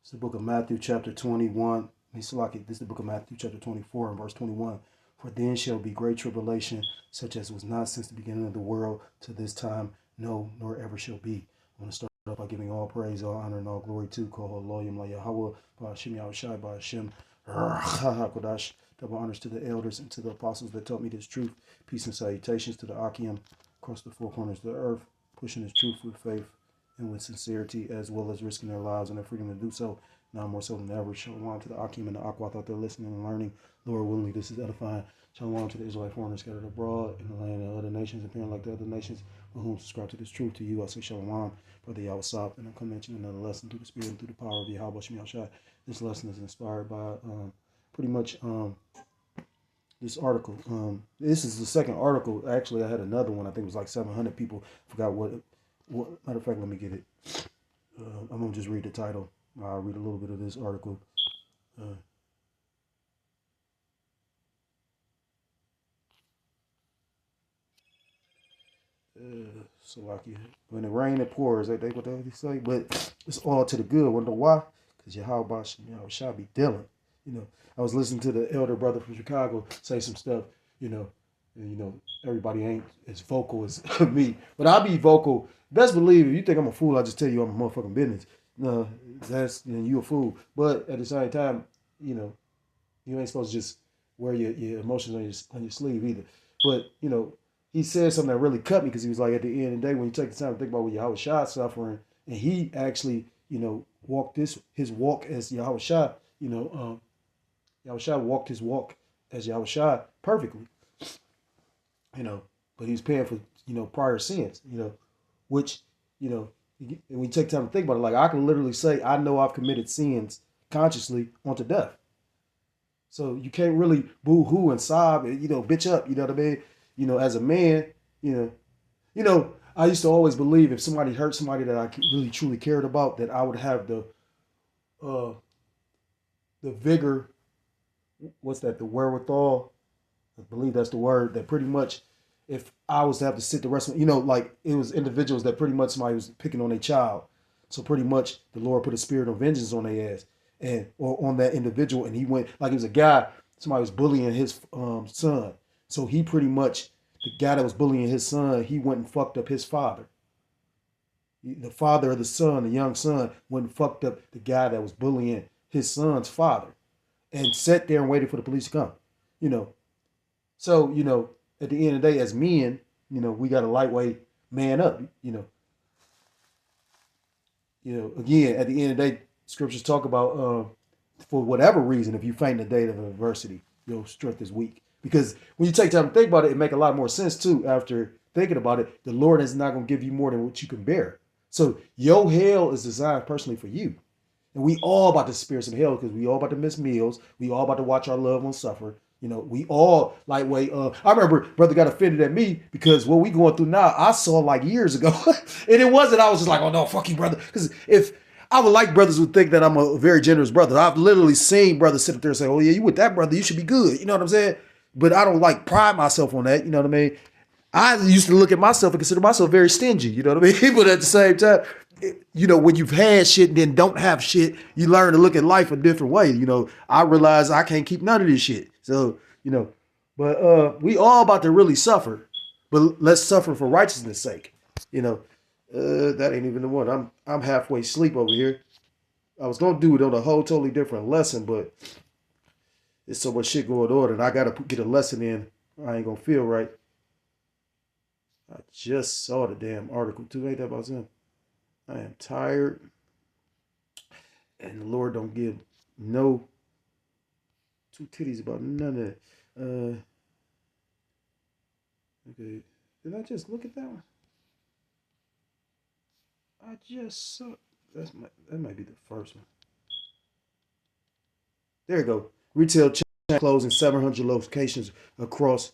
It's the book of Matthew, chapter 21. This is the book of Matthew, chapter 24, and verse 21. For then shall be great tribulation, such as was not since the beginning of the world to this time, no, nor ever shall be. I'm going to start off by giving all praise, all honor, and all glory to Koholoyim La Yahweh, Ba'ashim Yahushai, Ba'ashim Kodash. Double honors to the elders and to the apostles that taught me this truth. Peace and salutations to the Akim across the four corners of the earth, pushing this truth with faith and with sincerity, as well as risking their lives and their freedom to do so, now more so than ever. Shalom to the Akim and the Aqua out there listening and learning. Lord willingly, this is edifying. Shalom to the Israelite foreigners scattered abroad in the land of other nations, appearing like the other nations, with whom subscribe to this truth. To you, I say shalom, brother Yawasop, and I'm coming at you another lesson through the Spirit and through the power of Yahweh Shem Shai. This lesson is inspired by pretty much this article. This is the second article. Actually, I had another one. I think it was like 700 people. Forgot what matter of fact, let me get it. I'm going to just read the title. I'll read a little bit of this article. Salaki. When it rains, it pours. Ain't that what they say? But it's all to the good. Wonder why? Because Yahweh shall be dealing. I was listening to the elder brother from Chicago say some stuff, and everybody ain't as vocal as me. But I'll be vocal. Best believe, if you think I'm a fool, I'll just tell you I'm a motherfucking business. No, you a fool. But at the same time, you ain't supposed to just wear your emotions on your sleeve either. But, he said something that really cut me, because he was like, at the end of the day, when you take the time to think about what Yahweh Shah suffering, and he actually, walked his walk as Yahweh Shah, Yahweh Shah walked his walk as Yahweh Shah perfectly, but he's paying for, prior sins, which, when you take time to think about it, like I can literally say, I know I've committed sins consciously unto death. So you can't really boo-hoo and sob and, bitch up, you know what I mean? As a man, I used to always believe if somebody hurt somebody that I really truly cared about, that I would have the vigor, the wherewithal, I believe that's the word, that pretty much if I was to have to sit the rest of, like it was individuals that pretty much somebody was picking on a child. So pretty much the Lord put a spirit of vengeance on their ass or on that individual. And he went, like it was a guy, somebody was bullying his son. So he pretty much, the guy that was bullying his son, he went and fucked up his father. The father of the son, the young son, went and fucked up the guy that was bullying his son's father and sat there and waited for the police to come, So, at the end of the day, as men, we got a lightweight man up, again, at the end of the day, scriptures talk about, for whatever reason, if you faint in the day of adversity, your strength is weak. Because when you take time to think about it, it makes a lot more sense too. After thinking about it, the Lord is not going to give you more than what you can bear. So your hell is designed personally for you. And we all about the spirits of hell, because we all about to miss meals. We all about to watch our loved ones suffer. We all lightweight. I remember brother got offended at me because what we going through now, I saw like years ago. And it wasn't, I was just like, oh no, fuck you, brother. Because if I would like brothers who think that I'm a very generous brother. I've literally seen brothers sit up there and say, oh yeah, you with that brother, you should be good. You know what I'm saying? But I don't like pride myself on that. You know what I mean? I used to look at myself and consider myself very stingy. You know what I mean? But at the same time, when you've had shit and then don't have shit, you learn to look at life a different way. I realize I can't keep none of this shit. So, but we all about to really suffer, but let's suffer for righteousness' sake. That ain't even the one. I'm halfway asleep over here. I was gonna do it on a whole totally different lesson, but there's so much shit going on, and I gotta get a lesson in. I ain't gonna feel right. I just saw the damn article too. Ain't that about him? I am tired, and the Lord don't give no two titties about none of that. Okay, did I just look at that one? I just saw. That might be the first one. There you go. Retail chain closing 700 locations across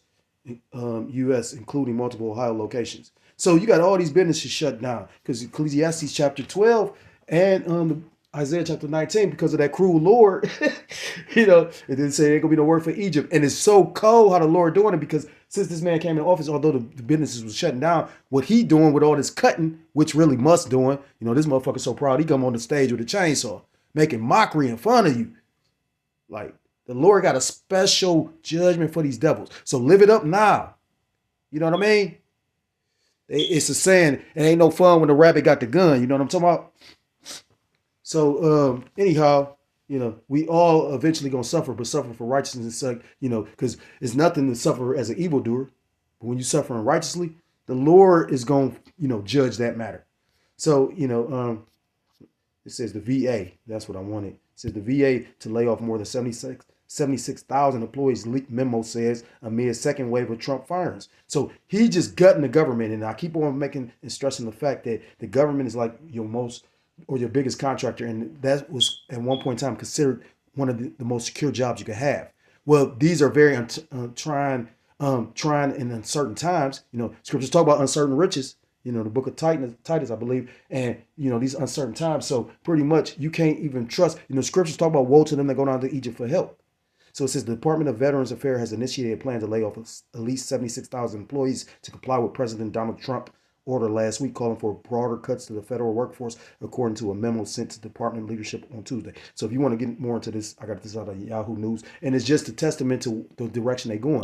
U.S., including multiple Ohio locations. So you got all these businesses shut down because Ecclesiastes chapter 12 and Isaiah chapter 19, because of that cruel Lord, it didn't say ain't gonna be no work for Egypt. And it's so cold how the Lord doing it, because since this man came in office, although the businesses was shutting down, what he doing with all this cutting, which really must doing, this motherfucker so proud he come on the stage with a chainsaw. making mockery and fun of you. Like, the Lord got a special judgment for these devils. So live it up now. You know what I mean? It's a saying, it ain't no fun when the rabbit got the gun. You know what I'm talking about? So anyhow, we all eventually gonna suffer, but suffer for righteousness' sake, because it's nothing to suffer as an evildoer. But when you suffer righteously, the Lord is gonna, judge that matter. So, it says the VA, that's what I wanted. It says the VA to lay off more than 76,000 employees, leaked memo says, amid second wave of Trump firings. So he just gutting the government. And I keep on making and stressing the fact that the government is like your biggest contractor. And that was at one point in time considered one of the most secure jobs you could have. Well, these are very trying in uncertain times. Scriptures talk about uncertain riches. The book of Titus, I believe, and these uncertain times. So pretty much you can't even trust. Scriptures talk about woe to them that go down to Egypt for help. So it says the Department of Veterans Affairs has initiated a plan to lay off at least 76,000 employees to comply with President Donald Trump's order last week, calling for broader cuts to the federal workforce, according to a memo sent to department leadership on Tuesday. So if you want to get more into this, I got this out of Yahoo News, and it's just a testament to the direction they're going.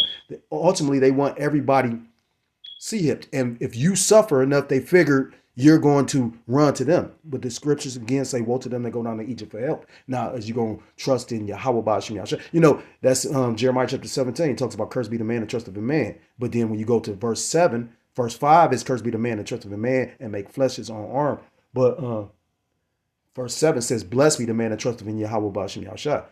Ultimately, they want everybody C-hipped. And if you suffer enough, they figured you're going to run to them. But the scriptures again say, woe to them that go down to Egypt for help. Now, as you're going to trust in Yahweh Ba'ashem Yahshua, that's Jeremiah chapter 17. It talks about cursed be the man and trust of a man. But then when you go to verse 7, verse 5 is cursed be the man and trust of a man and make flesh his own arm. But verse 7 says, blessed be the man and trust of in Yahweh Ba'ashem Yahshua.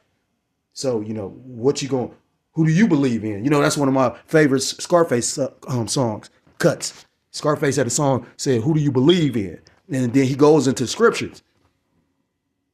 So, who do you believe in? That's one of my favorite Scarface songs, cuts. Scarface had a song said, who do you believe in? And then he goes into scriptures.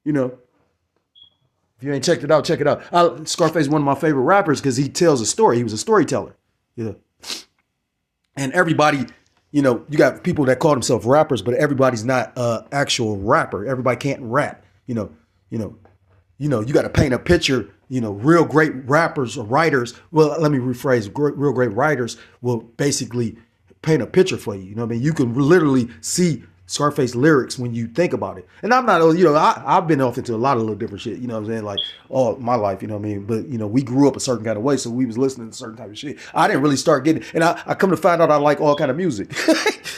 If you ain't checked it out, check it out. Scarface is one of my favorite rappers because he tells a story. He was a storyteller. And everybody, you got people that call themselves rappers, but everybody's not an actual rapper. Everybody can't rap. You got to paint a picture. Real great rappers or writers. Well, let me rephrase. Real great writers will basically paint a picture for you. You can literally see Scarface lyrics when you think about it. And I'm not, I've been off into a lot of little different shit, like all my life, But, we grew up a certain kind of way, so we was listening to certain type of shit. I didn't really start getting, and I come to find out I like all kind of music.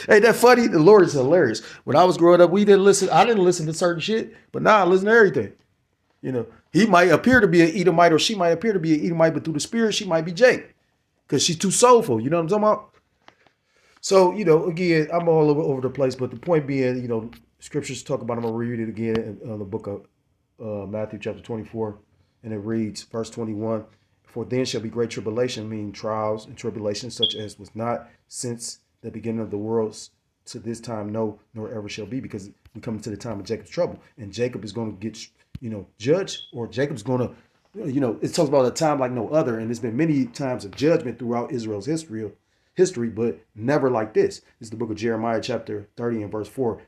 Ain't that funny? The Lord is hilarious. When I was growing up, I didn't listen to certain shit, but now I listen to everything. He might appear to be an Edomite or she might appear to be an Edomite, but through the spirit, she might be Jake because she's too soulful. You know what I'm talking about? So, again, I'm all over the place, but the point being, scriptures talk about, I'm going to read it again in the book of Matthew chapter 24, and it reads, verse 21, for then shall be great tribulation, meaning trials and tribulations, such as was not since the beginning of the world to this time, no, nor ever shall be, because we come into the time of Jacob's trouble, and Jacob is going to get, judged, or Jacob's going to, it talks about a time like no other, and there's been many times of judgment throughout Israel's history, but never like this. This is the book of Jeremiah chapter 30 and verse 4.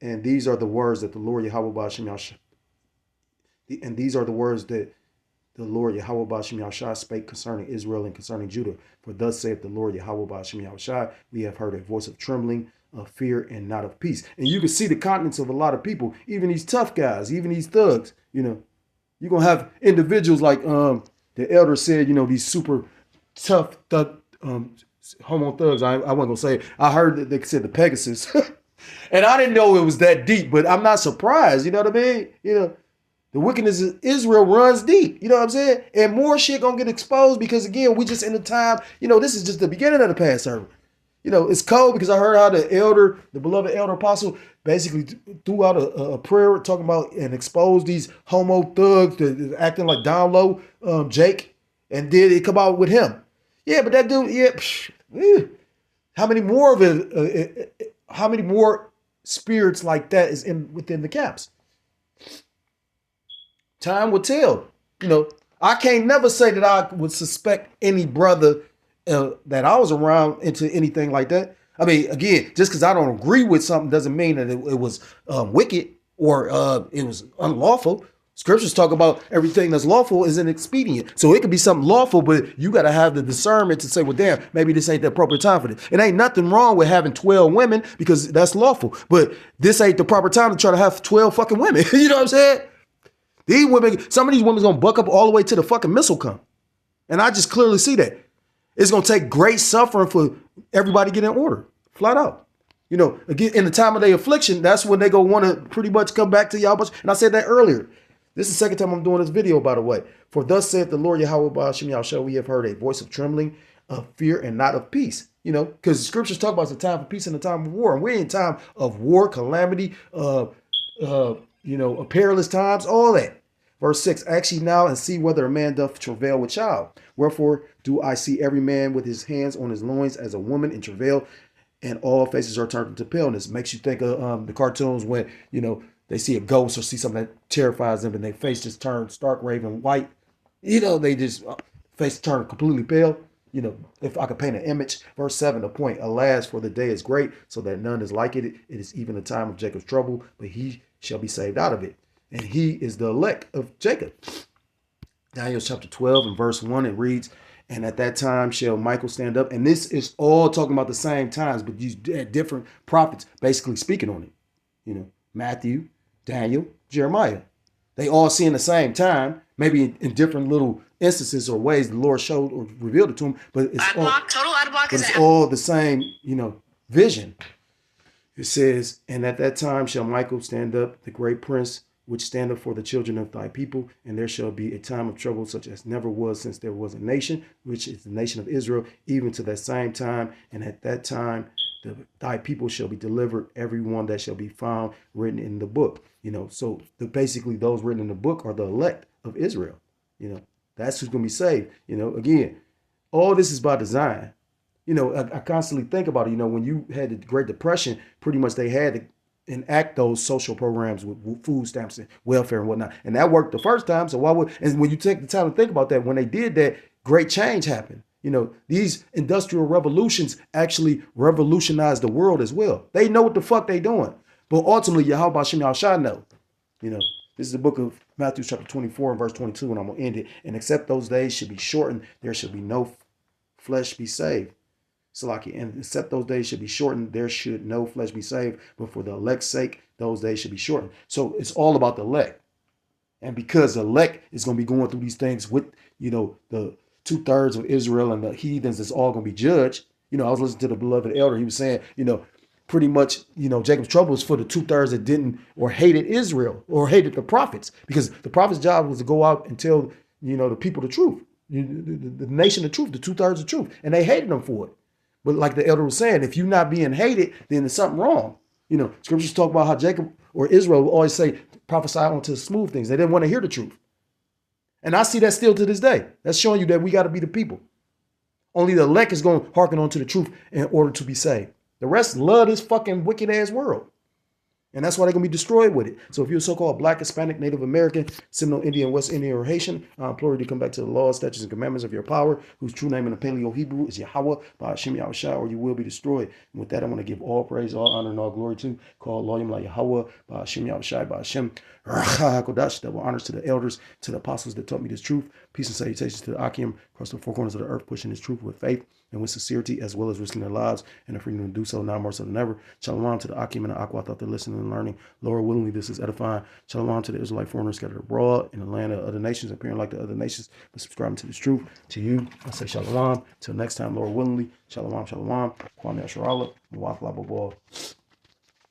And these are the words that the Lord Yahweh Ba'ashem Yahshua, and these are the words that the Lord Yahweh Ba'ashem Yahshua spake concerning Israel and concerning Judah. For thus saith the Lord Yahweh Ba'ashem Yahshua, we have heard a voice of trembling, of fear, and not of peace. And you can see the countenance of a lot of people, even these tough guys, even these thugs. You're going to have individuals like the elder said, these super tough thug homo thugs. I wasn't gonna say it. I heard that they said the Pegasus, and I didn't know it was that deep. But I'm not surprised. You know what I mean? The wickedness of Israel runs deep. You know what I'm saying? And more shit gonna get exposed because again, we just in the time. This is just the beginning of the Passover. It's cold because I heard how the beloved elder apostle, basically threw out a prayer talking about and exposed these homo thugs that acting like down low, Jake, and did it come out with him? Yeah, but that dude, how many more of it? How many more spirits like that is within the camps? Time will tell. I can't never say that I would suspect any brother that I was around into anything like that. I mean, again, just because I don't agree with something doesn't mean that it was wicked or it was unlawful. Scriptures talk about everything that's lawful is an expedient. So it could be something lawful, but you got to have the discernment to say, well, damn, maybe this ain't the appropriate time for this. It ain't nothing wrong with having 12 women because that's lawful. But this ain't the proper time to try to have 12 fucking women. You know what I'm saying? These women, some of these women's going to buck up all the way to the fucking missile come. And I just clearly see that. It's going to take great suffering for everybody to get in order. Flat out. You know, again, in the time of their affliction, that's when they go want to pretty much come back to Yahweh. And I said that earlier. This is the second time I'm doing this video, by the way. For thus saith the Lord Yahweh Ba'ashem Yahushua, we have heard a voice of trembling, of fear, and not of peace. You know, because the scriptures talk about the time for peace and the time of war. And we're in time of war, calamity, perilous times, all that. Verse 6, ask ye now and see whether a man doth travail with child. Wherefore do I see every man with his hands on his loins as a woman in travail, and all faces are turned into paleness. Makes you think of the cartoons when, you know, they see a ghost or see something that terrifies them and their face just turns stark raven white. You know, they just face turn completely pale. You know, if I could paint an image. Verse 7, the point, alas, for the day is great, so that none is like it. It is even the time of Jacob's trouble, but he shall be saved out of it. And he is the elect of Jacob. Daniel chapter 12 and verse 1, it reads, and at that time shall Michael stand up. And this is all talking about the same times, but these different prophets basically speaking on it. You know, Matthew, Daniel, Jeremiah. They all see in the same time, maybe in different little instances or ways the Lord showed or revealed it to them, but it's all the same, you know, vision. It says, and at that time shall Michael stand up, the great prince, which standeth for the children of thy people, and there shall be a time of trouble such as never was since there was a nation, which is the nation of Israel, even to that same time. And at that time thy people shall be delivered, every one that shall be found written in the book. You know, so basically those written in the book are the elect of Israel. You know, that's who's going to be saved. You know, again, all this is by design. You know, I constantly think about it. You know, when you had the Great Depression, pretty much they had to enact those social programs with food stamps and welfare and whatnot. And that worked the first time. So why would, and when you take the time to think about that, when they did that, great change happened. You know, these industrial revolutions actually revolutionized the world as well. They know what the fuck they doing. But ultimately, Yahweh Hashem Yahushua know. You know, this is the book of Matthew chapter 24 and verse 22, and I'm going to end it. And except those days should be shortened, there should be no flesh be saved. Salaki, and except those days should be shortened, there should no flesh be saved. But for the elect's sake, those days should be shortened. So it's all about the elect. And because the elect is going to be going through these things with, you know, the 2/3 of Israel and the heathens, it's all going to be judged. You know, I was listening to the beloved elder. He was saying, you know, pretty much, you know, Jacob's trouble is for the 2/3 that didn't or hated Israel or hated the prophets, because the prophet's job was to go out and tell, you know, the people the truth, the nation the truth, the 2/3 of truth, and they hated them for it. But like the elder was saying, if you're not being hated, then there's something wrong. You know, scriptures talk about how Jacob or Israel will always say, prophesy onto smooth things. They didn't want to hear the truth. And I see that still to this day. That's showing you that we got to be the people. Only the elect is going to hearken on to the truth in order to be saved. The rest love this fucking wicked ass world. And that's why they're going to be destroyed with it. So if you're a so-called Black, Hispanic, Native American, Seminole Indian, West Indian, or Haitian, I implore you to come back to the laws, statutes, and commandments of your power, whose true name in the Paleo-Hebrew is Yahweh, Ba'ashem Yahushua, or you will be destroyed. And with that, I want to give all praise, all honor, and all glory to call Loyim La Yahweh, Ba'ashem Yahushua, Ba'ashem Racha HaKodash, double honors to the elders, to the apostles that taught me this truth. Peace and salutations to the Akim across the four corners of the earth, pushing this truth with faith and with sincerity, as well as risking their lives and the freedom to do so now more so than ever. Shalom to the Akim and the Aqua, thought they're listening and learning. Lord, willingly, this is edifying. Shalom to the Israelite foreigners scattered abroad in the land of other nations, appearing like the other nations, but subscribing to this truth. To you, I say shalom. Till next time, Lord, willingly. Shalom, shalom. Kwame Asherallah. Mwaf Lababal.